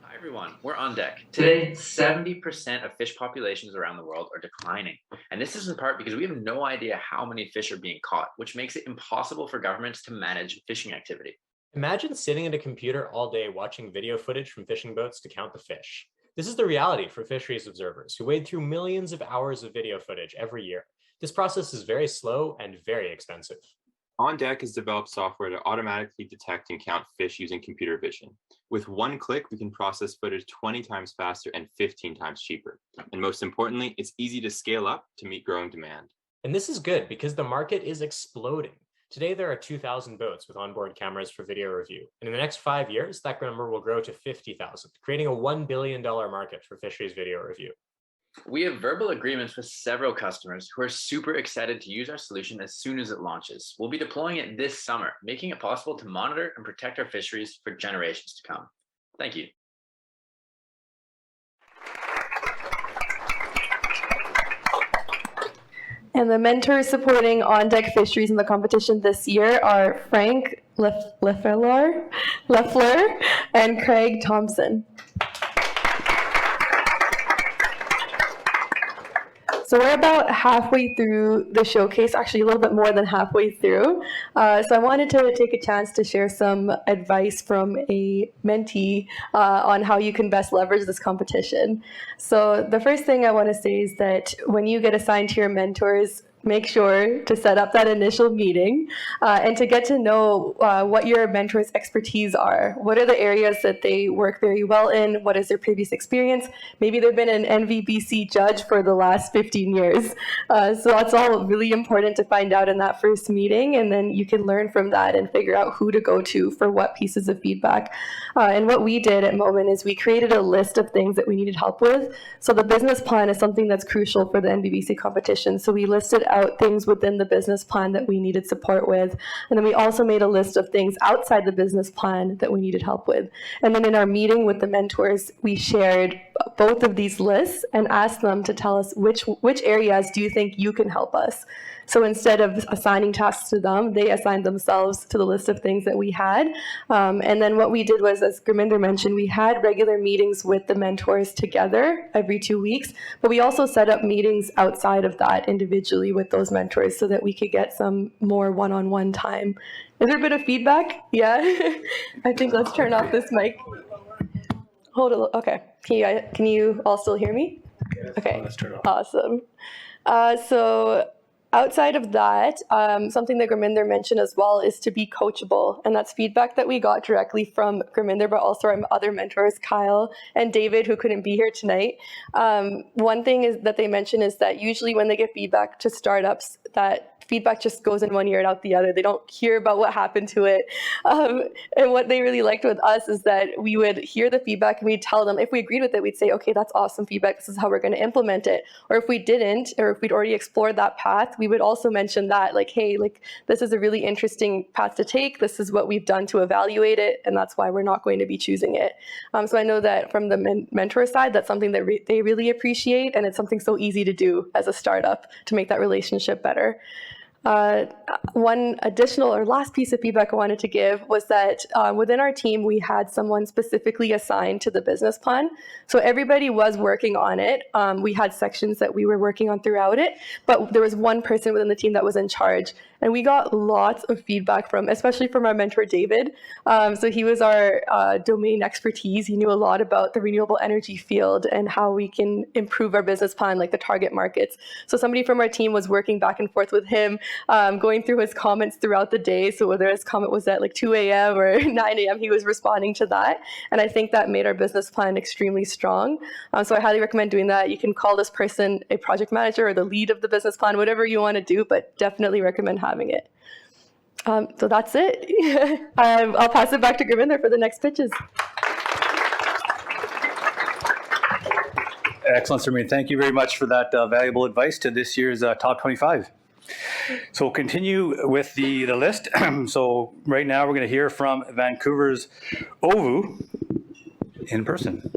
Hi everyone, we're On Deck. Today, 70% of fish populations around the world are declining. And this is in part because we have no idea how many fish are being caught, which makes it impossible for governments to manage fishing activity. Imagine sitting at a computer all day watching video footage from fishing boats to count the fish. This is the reality for fisheries observers who wade through millions of hours of video footage every year. This process is very slow and very expensive. On Deck has developed software to automatically detect and count fish using computer vision. With one click, we can process footage 20 times faster and 15 times cheaper. And most importantly, it's easy to scale up to meet growing demand. And this is good because the market is exploding. Today, there are 2,000 boats with onboard cameras for video review. And in the next 5 years, that number will grow to 50,000, creating a $1 billion market for fisheries video review. We have verbal agreements with several customers who are super excited to use our solution as soon as it launches. We'll be deploying it this summer, making it possible to monitor and protect our fisheries for generations to come. Thank you. And the mentors supporting On Deck Fisheries in the competition this year are Frank Leffler and Craig Thompson. So we're about halfway through the showcase, actually a little bit more than halfway through. So I wanted to take a chance to share some advice from a mentee on how you can best leverage this competition. So the first thing I want to say is that when you get assigned to your mentors, make sure to set up that initial meeting and to get to know what your mentor's expertise are. What are the areas that they work very well in? What is their previous experience? Maybe they've been an NVBC judge for the last 15 years. So that's all really important to find out in that first meeting, and then you can learn from that and figure out who to go to for what pieces of feedback. And what we did at Moment is we created a list of things that we needed help with. So the business plan is something that's crucial for the NVBC competition. So we listed out things within the business plan that we needed support with. And then we also made a list of things outside the business plan that we needed help with. And then in our meeting with the mentors, we shared both of these lists and asked them to tell us which areas do you think you can help us. So instead of assigning tasks to them, they assigned themselves to the list of things that we had. And then what we did was, as Gurminder mentioned, we had regular meetings with the mentors together every 2 weeks, but we also set up meetings outside of that individually with those mentors so that we could get some more one-on-one time. Is there a bit of feedback? Yeah? I think let's turn off this mic. Hold it. Okay. Can you all still hear me? Okay. Let's turn it off. Awesome. So outside of that, something that Gurminder mentioned as well is to be coachable. And that's feedback that we got directly from Gurminder, but also our other mentors, Kyle and David, who couldn't be here tonight. One thing is that they mentioned is that usually when they get feedback to startups, that feedback just goes in one ear and out the other. They don't hear about what happened to it. And what they really liked with us is that we would hear the feedback and we'd tell them, if we agreed with it, we'd say, okay, that's awesome feedback. This is how we're going to implement it. Or if we didn't, or if we'd already explored that path, we would also mention that, like, hey, like, this is a really interesting path to take. This is what we've done to evaluate it. And that's why we're not going to be choosing it. So I know that from the mentor side, that's something that they really appreciate. And it's something so easy to do as a startup to make that relationship better. One additional or last piece of feedback I wanted to give was that within our team, we had someone specifically assigned to the business plan. So everybody was working on it. We had sections that we were working on throughout it, but there was one person within the team that was in charge. And we got lots of feedback from, especially from our mentor, David. So he was our domain expertise. He knew a lot about the renewable energy field and how we can improve our business plan, like the target markets. So somebody from our team was working back and forth with him, going through his comments throughout the day. So whether his comment was at like 2 a.m. or 9 a.m., he was responding to that. And I think that made our business plan extremely strong. So I highly recommend doing that. You can call this person a project manager or the lead of the business plan, whatever you want to do, but definitely recommend having it. So that's it. I'll pass it back to Gurminder for the next pitches. Excellent, Serene. Thank you very much for that valuable advice to this year's Top 25. So we'll continue with the list. So right now we're going to hear from Vancouver's OVU in person.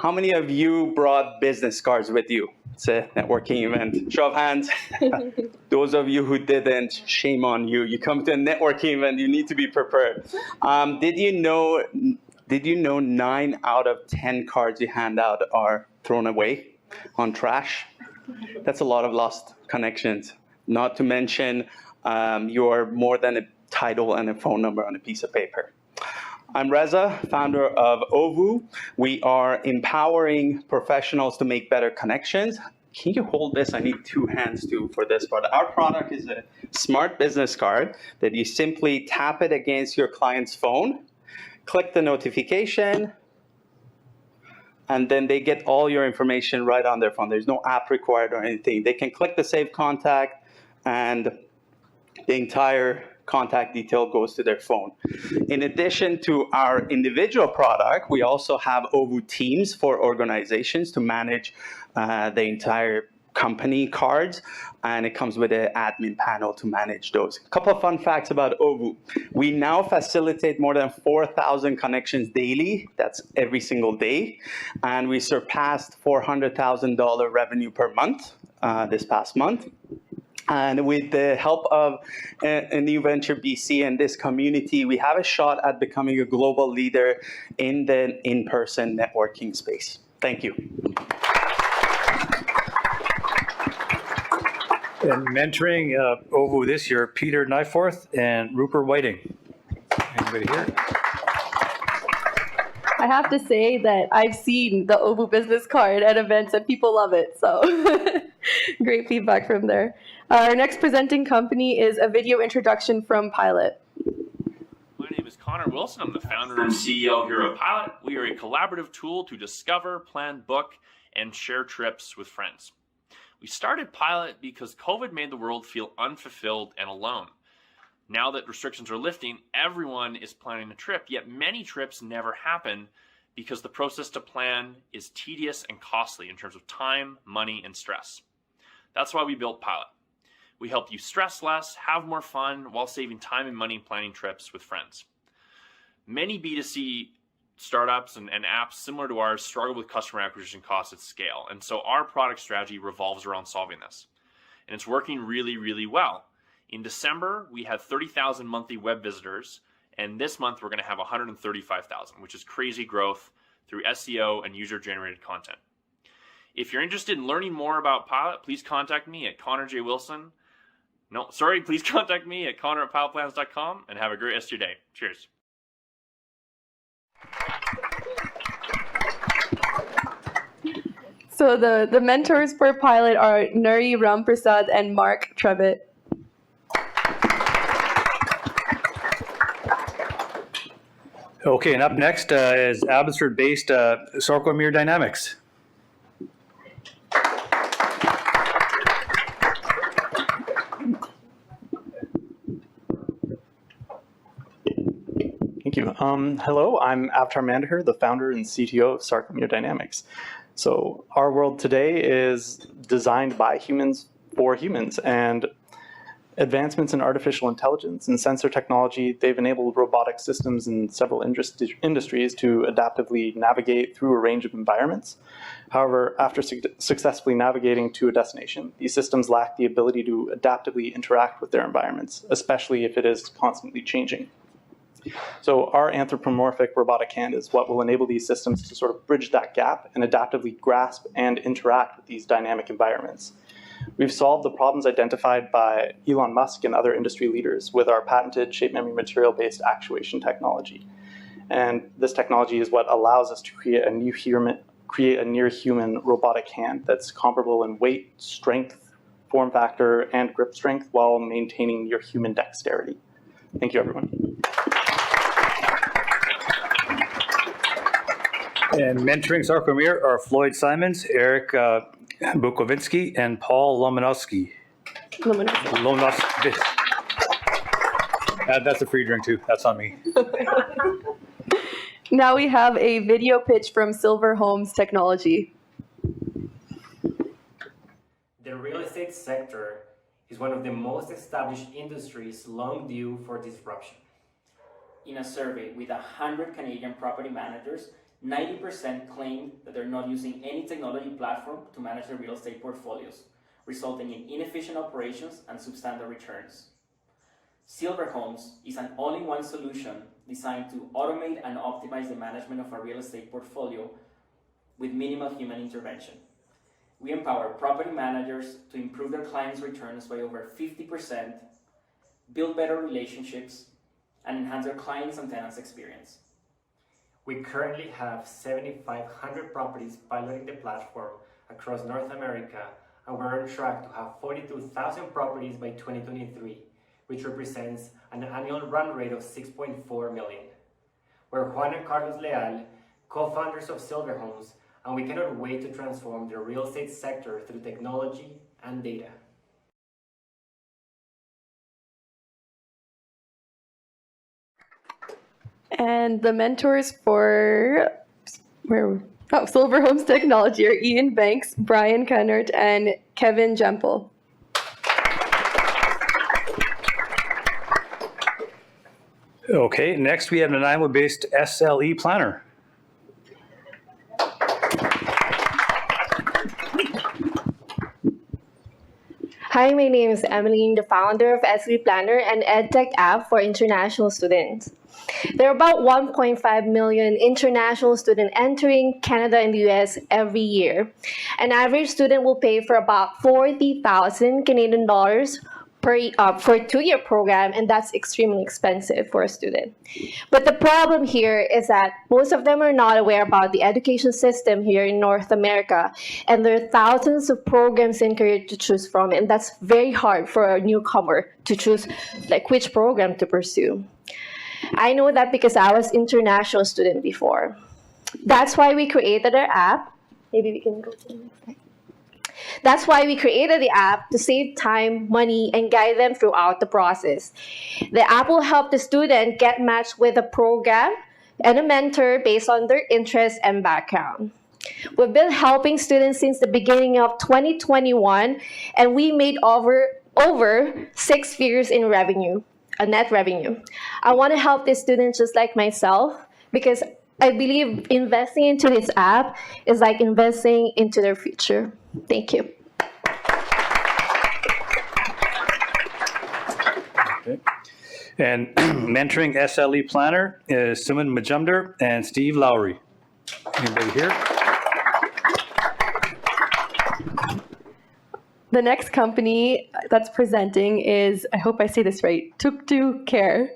How many of you brought business cards with you? It's a networking event. Show of hands. Those of you who didn't, shame on you. You come to a networking event, you need to be prepared. Did you know 9 out of 10 cards you hand out are thrown away on trash? That's a lot of lost connections. Not to mention you're more than a title and a phone number on a piece of paper. I'm Reza, founder of OVU. We are empowering professionals to make better connections. Can you hold this? I need 2 hands too for this part. Our product is a smart business card that you simply tap it against your client's phone, click the notification, and then they get all your information right on their phone. There's no app required or anything. They can click the save contact and the entire contact detail goes to their phone. In addition to our individual product, we also have OVU Teams for organizations to manage the entire company cards, and it comes with an admin panel to manage those. A couple of fun facts about OVU. We now facilitate more than 4,000 connections daily. That's every single day. And we surpassed $400,000 revenue per month this past month. And with the help of a New Venture BC and this community, we have a shot at becoming a global leader in the in-person networking space. Thank you. And mentoring OVU this year, Peter Nyforth and Rupert Whiting. Anybody here? I have to say that I've seen the OVU business card at events and people love it. So great feedback from there. Our next presenting company is a video introduction from Pilot. My name is Connor Wilson. I'm the founder and CEO here at Pilot. We are a collaborative tool to discover, plan, book, and share trips with friends. We started Pilot because COVID made the world feel unfulfilled and alone. Now that restrictions are lifting, everyone is planning a trip, yet many trips never happen because the process to plan is tedious and costly in terms of time, money, and stress. That's why we built Pilot. We help you stress less, have more fun, while saving time and money planning trips with friends. Many B2C startups and apps similar to ours struggle with customer acquisition costs at scale, and so our product strategy revolves around solving this. And it's working really, really well. In December, we had 30,000 monthly web visitors, and this month we're going to have 135,000, which is crazy growth through SEO and user-generated content. If you're interested in learning more about Pilot, please contact me at please contact me at connor@pilotplans.com, and have a great rest of your day. Cheers. So the mentors for Pilot are Nuri Ramprasad and Mark Trevitt. Okay, and up next is Abbotsford-based Sarkomere Dynamics. Thank you. Hello, I'm Avatar Mandahar, the founder and CTO of Sarkomere Dynamics. So our world today is designed by humans for humans, and advancements in artificial intelligence and sensor technology, they've enabled robotic systems in several industries to adaptively navigate through a range of environments. However, after successfully navigating to a destination, these systems lack the ability to adaptively interact with their environments, especially if it is constantly changing. So our anthropomorphic robotic hand is what will enable these systems to sort of bridge that gap and adaptively grasp and interact with these dynamic environments. We've solved the problems identified by Elon Musk and other industry leaders with our patented shape memory material-based actuation technology. And this technology is what allows us to create a near human robotic hand that's comparable in weight, strength, form factor, and grip strength while maintaining near human dexterity. Thank you, everyone. And mentoring Sarkomere are Floyd Simons, Eric Bukovinsky, and Paul Lomanowski. That's a free drink too. That's on me. Now we have a video pitch from Silver Homes Technology. The real estate sector is one of the most established industries long due for disruption. In a survey with 100 Canadian property managers, 90% claimed that they're not using any technology platform to manage their real estate portfolios, resulting in inefficient operations and substandard returns. Silver Homes is an all-in-one solution designed to automate and optimize the management of a real estate portfolio with minimal human intervention. We empower property managers to improve their clients' returns by over 50%, build better relationships, and enhance their clients' and tenants' experience. We currently have 7,500 properties piloting the platform across North America, and we're on track to have 42,000 properties by 2023, which represents an annual run rate of $6.4 million. We're Juan and Carlos Leal, co-founders of Silver Homes, and we cannot wait to transform the real estate sector through technology and data. And the mentors for Silver Homes Technology are Ian Banks, Brian Kennard, and Kevin Jempel. Okay, next we have an Nanaimo-based SLE planner. Hi, my name is Emmeline, the founder of SLE Planner, an EdTech app for international students. There are about 1.5 million international students entering Canada and the US every year. An average student will pay for about 40,000 Canadian dollars for a 2-year program, and that's extremely expensive for a student. But the problem here is that most of them are not aware about the education system here in North America, and there are thousands of programs and careers to choose from, and that's very hard for a newcomer to choose like which program to pursue. I know that because I was an international student before. That's why we created our app. Maybe we can go to the next slide. That's why we created the app to save time, money, and guide them throughout the process. The app will help the student get matched with a program and a mentor based on their interests and background. We've been helping students since the beginning of 2021, and we made over 6 figures in revenue, net revenue. I want to help these students just like myself because I believe investing into this app is like investing into their future. Thank you. Okay. And mentoring SLE planner is Simon Majumder and Steve Lowry. Anybody here? The next company that's presenting is, I hope I say this right, Tuk2 Care.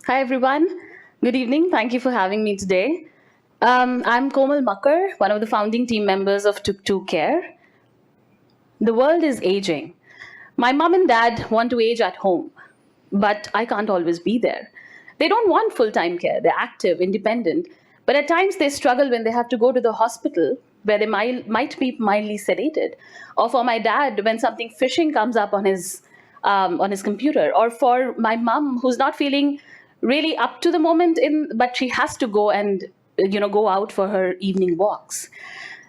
Hi everyone, good evening. Thank you for having me today. I'm Komal Makkar, one of the founding team members of Tuk2 Care. The world is aging. My mom and dad want to age at home, but I can't always be there. They don't want full-time care. They're active, independent, but at times they struggle when they have to go to the hospital where they might be mildly sedated. Or for my dad, when something phishing comes up on his computer. Or for my mom, who's not feeling really up to the moment, but she has to go and go out for her evening walks.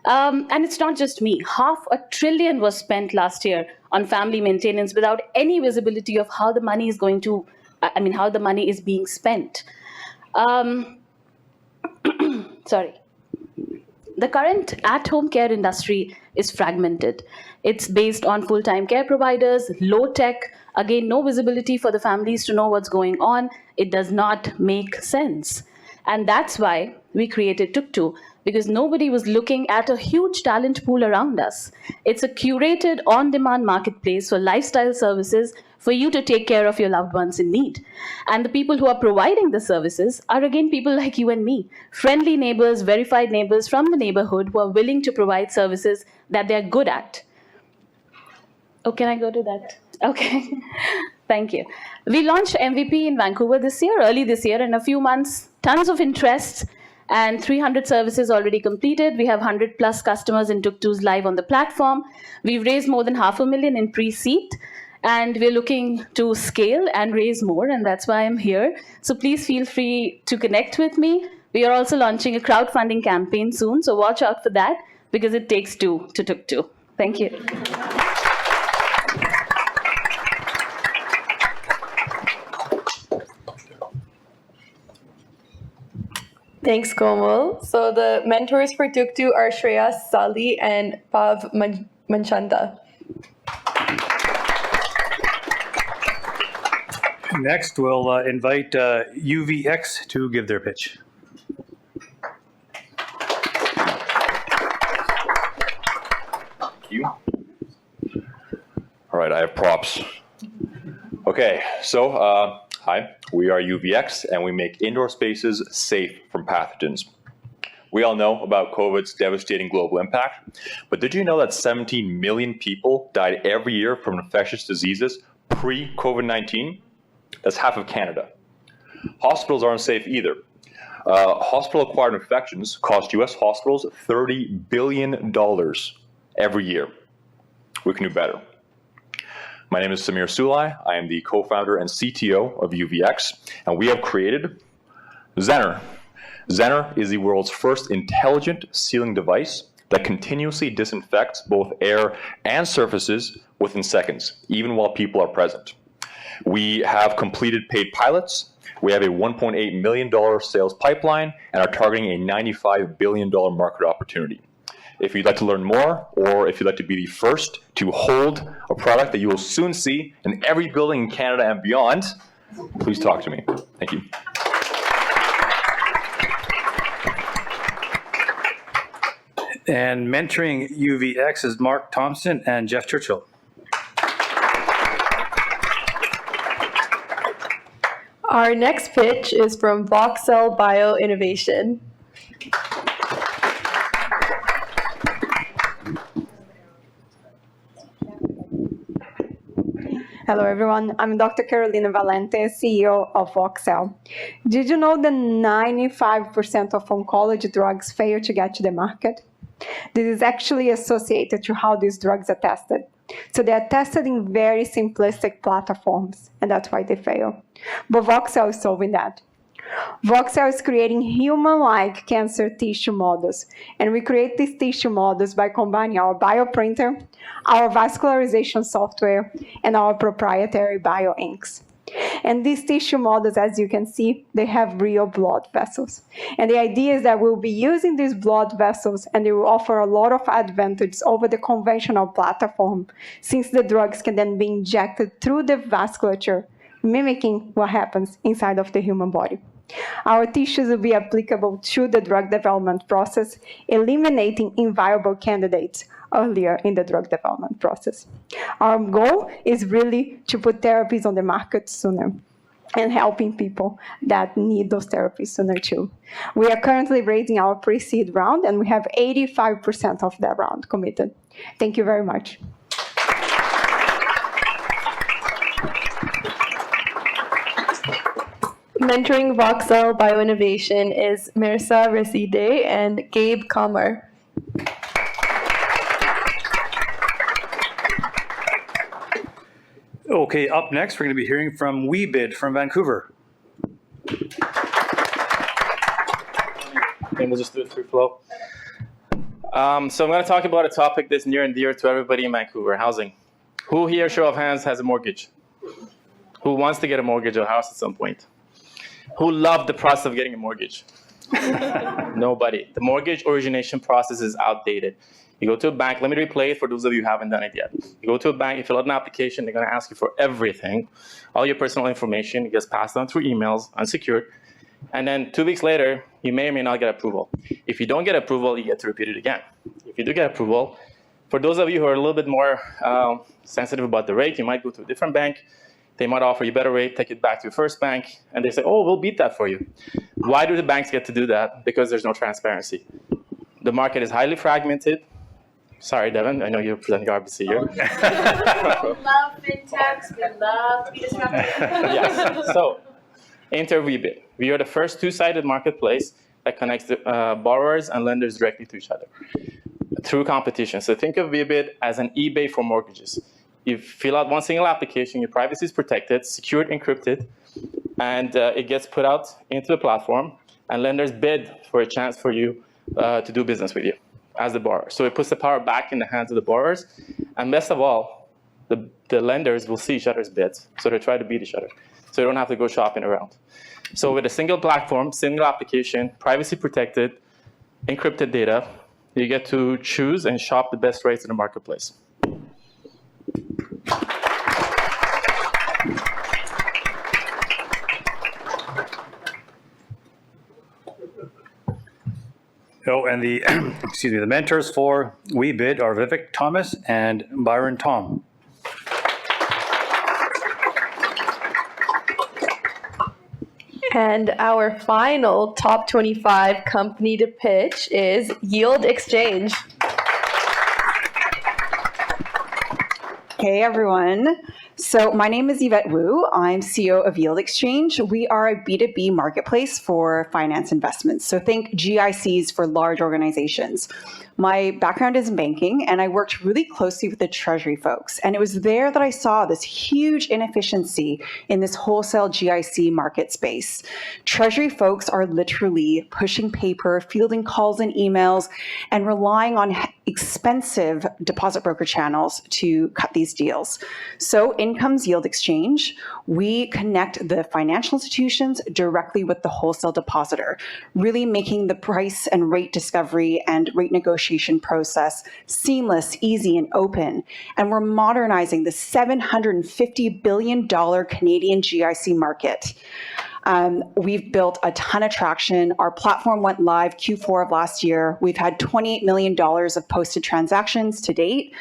And it's not just me. $500 billion was spent last year on family maintenance without any visibility of how the money is going to, how the money is being spent. Sorry. The current at-home care industry is fragmented. It's based on full-time care providers, low tech, again, no visibility for the families to know what's going on. It does not make sense. And that's why we created Tuk2, because nobody was looking at a huge talent pool around us. It's a curated on-demand marketplace for lifestyle services for you to take care of your loved ones in need. And the people who are providing the services are again people like you and me, friendly neighbors, verified neighbors from the neighborhood who are willing to provide services that they're good at. Oh, can I go to that? Okay. Thank you. We launched MVP in Vancouver early this year. In a few months, tons of interest and 300 services already completed. We have 100 plus customers in Tuk2s live on the platform. We've raised more than $500,000 in pre-seed, and we're looking to scale and raise more, and that's why I'm here. So please feel free to connect with me. We are also launching a crowdfunding campaign soon, so watch out for that, because it takes two to Tuk2. Thank you. Thanks, Komal. So the mentors for Tuk2 are Shreya Sali and Pav Manchanda. Next, we'll invite UVX to give their pitch. Thank you. All right, I have props. Okay, so hi, we are UVX, and we make indoor spaces safe from pathogens. We all know about COVID's devastating global impact, but did you know that 17 million people died every year from infectious diseases pre-COVID-19? That's half of Canada. Hospitals aren't safe either. Hospital-acquired infections cost U.S. hospitals $30 billion every year. We can do better. My name is Samir Sulai. I am the co-founder and CTO of UVX, and we have created Zener. Zener is the world's first intelligent sealing device that continuously disinfects both air and surfaces within seconds, even while people are present. We have completed paid pilots. We have a $1.8 million sales pipeline and are targeting a $95 billion market opportunity. If you'd like to learn more, or if you'd like to be the first to hold a product that you will soon see in every building in Canada and beyond, please talk to me. Thank you. And mentoring UVX is Mark Thompson and Jeff Churchill. Our next pitch is from Voxel Bio Innovation. Hello, everyone. I'm Dr. Carolina Valente, CEO of Voxel. Did you know that 95% of oncology drugs fail to get to the market? This is actually associated to how these drugs are tested. So they are tested in very simplistic platforms, and that's why they fail. But Voxel is solving that. Voxel is creating human-like cancer tissue models, and we create these tissue models by combining our bioprinter, our vascularization software, and our proprietary bioinks. And these tissue models, as you can see, they have real blood vessels. And the idea is that we'll be using these blood vessels, and they will offer a lot of advantages over the conventional platform, since the drugs can then be injected through the vasculature, mimicking what happens inside of the human body. Our tissues will be applicable to the drug development process, eliminating inviable candidates earlier in the drug development process. Our goal is really to put therapies on the market sooner and helping people that need those therapies sooner too. We are currently raising our pre-seed round, and we have 85% of that round committed. Thank you very much. Mentoring Voxel Bioinnovation is Mirsa Reside and Gabe Kammer. Okay, up next, we're going to be hearing from Weebid from Vancouver. And we'll just do it through flow. So I'm going to talk about a topic that's near and dear to everybody in Vancouver, housing. Who here, show of hands, has a mortgage? Who wants to get a mortgage or a house at some point? Who loved the process of getting a mortgage? Nobody. The mortgage origination process is outdated. You go to a bank, let me replay it for those of you who haven't done it yet. You go to a bank, you fill out an application, they're going to ask you for everything. All your personal information gets passed on through emails, unsecured. And then 2 weeks later, you may or may not get approval. If you don't get approval, you get to repeat it again. If you do get approval, for those of you who are a little bit more sensitive about the rate, you might go to a different bank. They might offer you a better rate, take it back to your first bank, and they say, oh, we'll beat that for you. Why do the banks get to do that? Because there's no transparency. The market is highly fragmented. Sorry, Devin. I know you're presenting RBC here. We love fintechs. We love to be disruptive. Yes. So, enter Weebit. We are the first two-sided marketplace that connects the, borrowers and lenders directly to each other through competition. So think of Weebit as an eBay for mortgages. You fill out one single application, your privacy is protected, secured, encrypted, and it gets put out into the platform, and lenders bid for a chance for you to do business with you as the borrower. So it puts the power back in the hands of the borrowers, and best of all, the lenders will see each other's bids, so they try to beat each other. So you don't have to go shopping around. So with a single platform, single application, privacy protected, encrypted data, you get to choose and shop the best rates in the marketplace. Oh, and the excuse me, the mentors for Weebit are Vivek Thomas and Byron Tom. And our final top 25 company to pitch is Yield Exchange. Hey everyone. So my name is Yvette Wu. I'm CEO of Yield Exchange. We are a B2B marketplace for finance investments. So think GICs for large organizations. My background is in banking, and I worked really closely with the Treasury folks. And it was there that I saw this huge inefficiency in this wholesale GIC market space. Treasury folks are literally pushing paper, fielding calls and emails, and relying on expensive deposit broker channels to cut these deals. So in comes Yield Exchange. We connect the financial institutions directly with the wholesale depositor, really making the price and rate discovery and rate negotiation process seamless, easy, and open. And we're modernizing the $750 billion Canadian GIC market. We've built a ton of traction. Our platform went live Q4 of last year. We've had $28 million of posted transactions to date.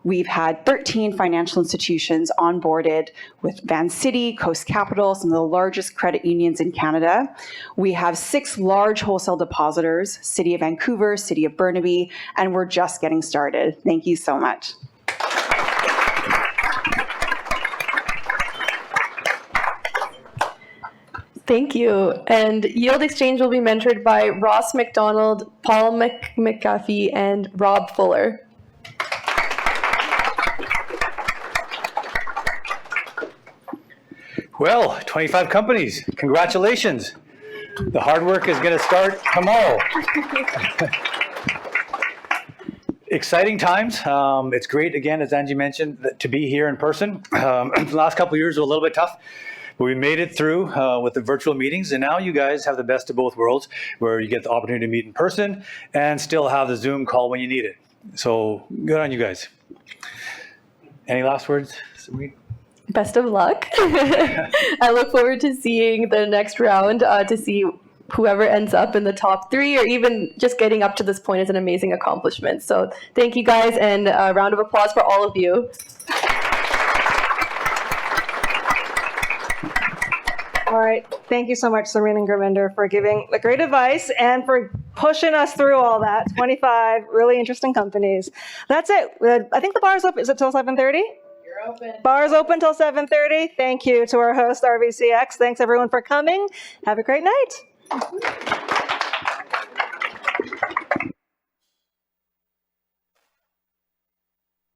We've had 13 financial institutions onboarded with Vancity, Coast Capital, some of the largest credit unions in Canada. We have 6 large wholesale depositors, City of Vancouver, City of Burnaby, and we're just getting started. Thank you so much. Thank you. And Yield Exchange will be mentored by Ross McDonald, Paul McGuffey, and Rob Fuller. Well, 25 companies. Congratulations. The hard work is going to start tomorrow. Exciting times. It's great, again, as Angie mentioned, to be here in person. The last couple of years were a little bit tough, but we made it through with the virtual meetings, and now you guys have the best of both worlds, where you get the opportunity to meet in person and still have the Zoom call when you need it. So good on you guys. Any last words, Sabrina? Best of luck. I look forward to seeing the next round to see whoever ends up in the top 3, or even just getting up to this point is an amazing accomplishment. So thank you guys, and a round of applause for all of you. All right. Thank you so much, Serene and Gurvinder, for giving the great advice and for pushing us through all that. 25 really interesting companies. That's it. I think the bar's up. Is it till 7:30? You're open. Bar's open till 7:30. Thank you to our host, RVCX. Thanks, everyone, for coming. Have a great night.